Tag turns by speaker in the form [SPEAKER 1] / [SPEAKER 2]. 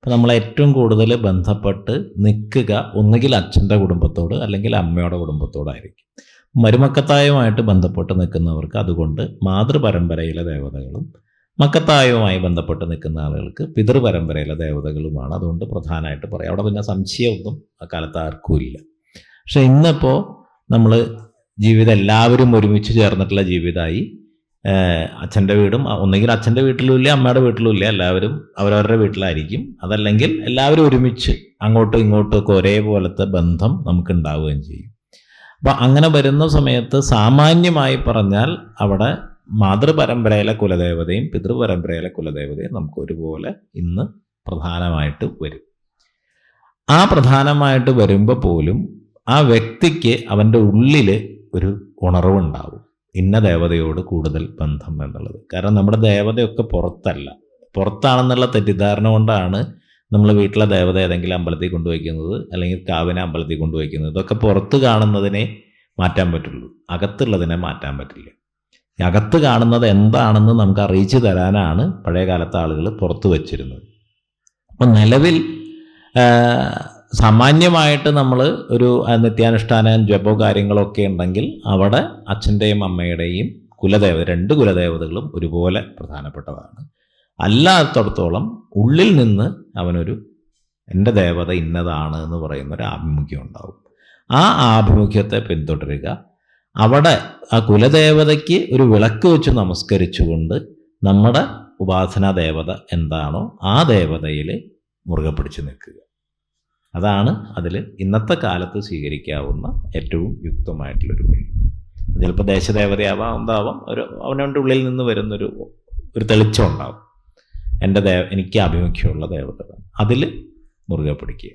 [SPEAKER 1] അപ്പോൾ നമ്മൾ ഏറ്റവും കൂടുതൽ ബന്ധപ്പെട്ട് നിൽക്കുക ഒന്നുകിൽ അച്ഛൻ്റെ കുടുംബത്തോട് അല്ലെങ്കിൽ അമ്മയുടെ കുടുംബത്തോടായിരിക്കും. മരുമക്കത്തായവുമായിട്ട് ബന്ധപ്പെട്ട് നിൽക്കുന്നവർക്ക് അതുകൊണ്ട് മാതൃപരമ്പരയിലെ ദേവതകളും, മക്കത്തായവുമായി ബന്ധപ്പെട്ട് നിൽക്കുന്ന ആളുകൾക്ക് പിതൃപരമ്പരയിലെ ദേവതകളുമാണ് അതുകൊണ്ട് പ്രധാനമായിട്ട് പറയാം. അവിടെ പിന്നെ സംശയമൊന്നും ആ കാലത്ത് ആർക്കും ഇല്ല. പക്ഷെ ഇന്നിപ്പോൾ നമ്മൾ ജീവിതം എല്ലാവരും ഒരുമിച്ച് ചേർന്നിട്ടുള്ള ജീവിതമായി. അച്ഛൻ്റെ വീടും ഒന്നുകിൽ അച്ഛൻ്റെ വീട്ടിലും ഇല്ല, അമ്മയുടെ വീട്ടിലും ഇല്ല, എല്ലാവരും അവരവരുടെ വീട്ടിലായിരിക്കും. അതല്ലെങ്കിൽ എല്ലാവരും ഒരുമിച്ച് അങ്ങോട്ടും ഇങ്ങോട്ടും ഒക്കെ ഒരേപോലത്തെ ബന്ധം നമുക്ക് ഉണ്ടാവുകയും ചെയ്യും. അപ്പം അങ്ങനെ വരുന്ന സമയത്ത് സാമാന്യമായി പറഞ്ഞാൽ അവിടെ മാതൃപരമ്പരയിലെ കുലദേവതയും പിതൃപരമ്പരയിലെ കുലദേവതയും നമുക്ക് ഒരുപോലെ ഇന്ന് പ്രധാനമായിട്ട് വരും. ആ പ്രധാനമായിട്ട് വരുമ്പോൾ പോലും ആ വ്യക്തിക്ക് അവൻ്റെ ഉള്ളിൽ ഒരു ഉണർവുണ്ടാവും, ഇന്ന ദേവതയോട് കൂടുതൽ ബന്ധം എന്നുള്ളത്. കാരണം നമ്മുടെ ദേവതയൊക്കെ പുറത്തല്ല, പുറത്താണെന്നുള്ള തെറ്റിദ്ധാരണ കൊണ്ടാണ് നമ്മൾ വീട്ടിലെ ദേവത ഏതെങ്കിലും അമ്പലത്തിൽ കൊണ്ടുവയ്ക്കുന്നത്, അല്ലെങ്കിൽ കാവിനെ അമ്പലത്തിൽ കൊണ്ടുവയ്ക്കുന്നത്. ഇതൊക്കെ പുറത്ത് കാണുന്നതിനെ മാറ്റാൻ പറ്റുള്ളൂ, അകത്തുള്ളതിനെ മാറ്റാൻ പറ്റില്ല. അകത്ത് കാണുന്നത് എന്താണെന്ന് നമുക്ക് അറിയിച്ചു തരാനാണ് പഴയ കാലത്തെ ആളുകൾ പുറത്ത് വച്ചിരുന്നത്. അപ്പം നിലവിൽ സാമാന്യമായിട്ട് നമ്മൾ ഒരു നിത്യാനുഷ്ഠാന ജപോ കാര്യങ്ങളൊക്കെ ഉണ്ടെങ്കിൽ അവിടെ അച്ഛൻ്റെയും അമ്മയുടെയും കുലദേവത, രണ്ട് കുലദേവതകളും ഒരുപോലെ പ്രധാനപ്പെട്ടതാണ്. അല്ലാത്തടത്തോളം ഉള്ളിൽ നിന്ന് അവനൊരു എൻ്റെ ദേവത ഇന്നതാണ് എന്ന് പറയുന്നൊരു ആഭിമുഖ്യം ഉണ്ടാവും. ആ ആഭിമുഖ്യത്തെ പിന്തുടരുക. അവിടെ ആ കുലദേവതയ്ക്ക് ഒരു വിളക്ക് വെച്ച് നമസ്കരിച്ചുകൊണ്ട് നമ്മുടെ ഉപാസനാ ദേവത എന്താണോ ആ ദേവതയിൽ മുറുകെ പിടിച്ച് നിൽക്കുക. അതാണ് അതിൽ ഇന്നത്തെ കാലത്ത് സ്വീകരിക്കാവുന്ന ഏറ്റവും യുക്തമായിട്ടുള്ളൊരു വഴി. ചിലപ്പോൾ ദേശദേവതയാവാം, എന്താവാം, അവനവൻ്റെ ഉള്ളിൽ നിന്ന് വരുന്നൊരു തെളിച്ചം ഉണ്ടാവും. എനിക്ക് ആഭിമുഖ്യമുള്ള ദേവത അതിൽ മുറുകെ പിടിക്കുക.